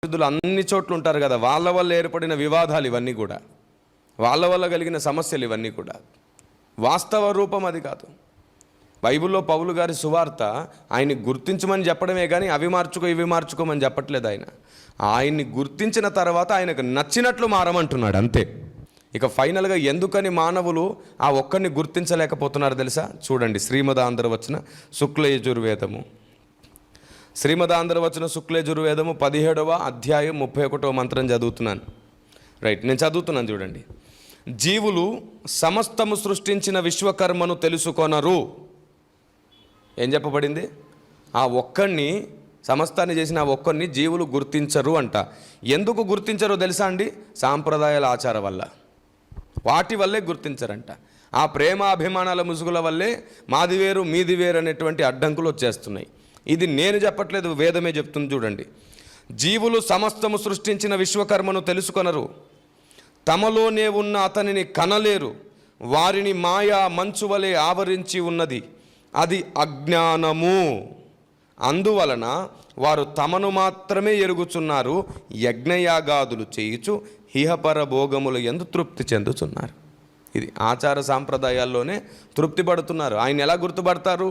పరిశుద్ధులు అన్ని చోట్ల ఉంటారు కదా, వాళ్ళ వల్ల ఏర్పడిన వివాదాలు ఇవన్నీ కూడా, వాళ్ళ వల్ల కలిగిన సమస్యలు ఇవన్నీ కూడా వాస్తవ రూపం అది కాదు. బైబిల్లో పౌలు గారి సువార్త ఆయన్ని గుర్తించమని చెప్పడమే కానీ అవి మార్చుకో ఇవి మార్చుకోమని చెప్పట్లేదు. ఆయన్ని గుర్తించిన తర్వాత ఆయనకు నచ్చినట్లు మారమంటున్నాడు అంతే. ఇక ఫైనల్గా ఎందుకని మానవులు ఆ ఒక్కరిని గుర్తించలేకపోతున్నారు తెలుసా? చూడండి, శ్రీమదాంధ్రవచన శుక్లయజుర్వేదము, శ్రీమదాంధ్రవచన శుక్లయజుర్వేదము 17వ అధ్యాయం 31వ మంత్రం చదువుతున్నాను. రైట్, నేను చదువుతున్నాను చూడండి. జీవులు సమస్తము సృష్టించిన విశ్వకర్మను తెలుసుకొనరు. ఏం చెప్పబడింది? ఆ ఒక్కడిని, సమస్తాన్ని చేసిన ఆ ఒక్కడిని జీవులు గుర్తించరు అంట. ఎందుకు గుర్తించరో తెలుసా అండి? సాంప్రదాయాల ఆచారం వల్ల, వాటి వల్లే గుర్తించరంట. ఆ ప్రేమ అభిమానాల ముసుగుల వల్లే మాది వేరు మీది వేరు అనేటువంటి అడ్డంకులు వచ్చేస్తున్నాయి. ఇది నేను చెప్పట్లేదు, వేదమే చెప్తుంది. చూడండి, జీవులు సమస్తము సృష్టించిన విశ్వకర్మను తెలుసుకొనరు, తమలోనే ఉన్న అతనిని కనలేరు. వారిని మాయా మంచు వలె ఆవరించి ఉన్నది, అది అజ్ఞానము. అందువలన వారు తమను మాత్రమే ఎరుగుచున్నారు, యజ్ఞయాగాదులు చేయుచు ఇహపర భోగముల యందు తృప్తి చెందుతున్నారు. ఇది ఆచార సాంప్రదాయాల్లోనే తృప్తి పడుతున్నారు. ఆయన ఎలా గుర్తుపడతారు?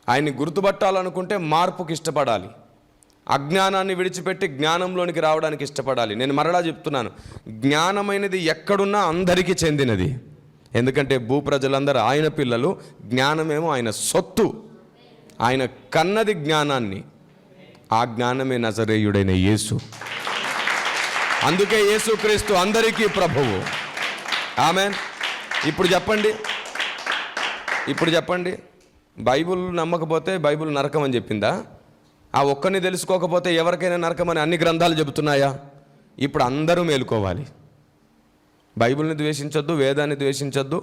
ఆయన్ని గుర్తుపట్టాలనుకుంటే మార్పుకి ఇష్టపడాలి, అజ్ఞానాన్ని విడిచిపెట్టి జ్ఞానంలోనికి రావడానికి ఇష్టపడాలి. నేను మరలా చెప్తున్నాను, జ్ఞానమైనది ఎక్కడున్నా అందరికీ చెందినది. ఎందుకంటే భూప్రజలందరూ ఆయన పిల్లలు, జ్ఞానమేమో ఆయన సొత్తు. ఆయన కన్నది జ్ఞానాన్ని, ఆ జ్ఞానమే నజరేయుడైన యేసు. అందుకే యేసుక్రీస్తు అందరికీ ప్రభువు. ఆమేన్. ఇప్పుడు చెప్పండి, బైబిల్ నమ్మకపోతే బైబిల్ నరకం అని చెప్పిందా? ఆ ఒక్కరిని తెలుసుకోకపోతే ఎవరికైనా నరకం అని అన్ని గ్రంథాలు చెబుతున్నాయా? ఇప్పుడు అందరూ మేలుకోవాలి. బైబిల్ని ద్వేషించొద్దు, వేదాన్ని ద్వేషించొద్దు,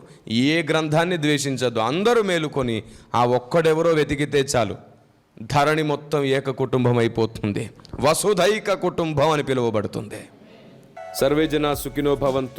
ఏ గ్రంథాన్ని ద్వేషించొద్దు. అందరూ మేలుకొని ఆ ఒక్కడెవరో వెతికితే చాలు, ధరణి మొత్తం ఏక కుటుంబం అయిపోతుంది, వసుధైక కుటుంబం అని పిలువబడుతుంది. సర్వే జనా సుఖినో భవంతు.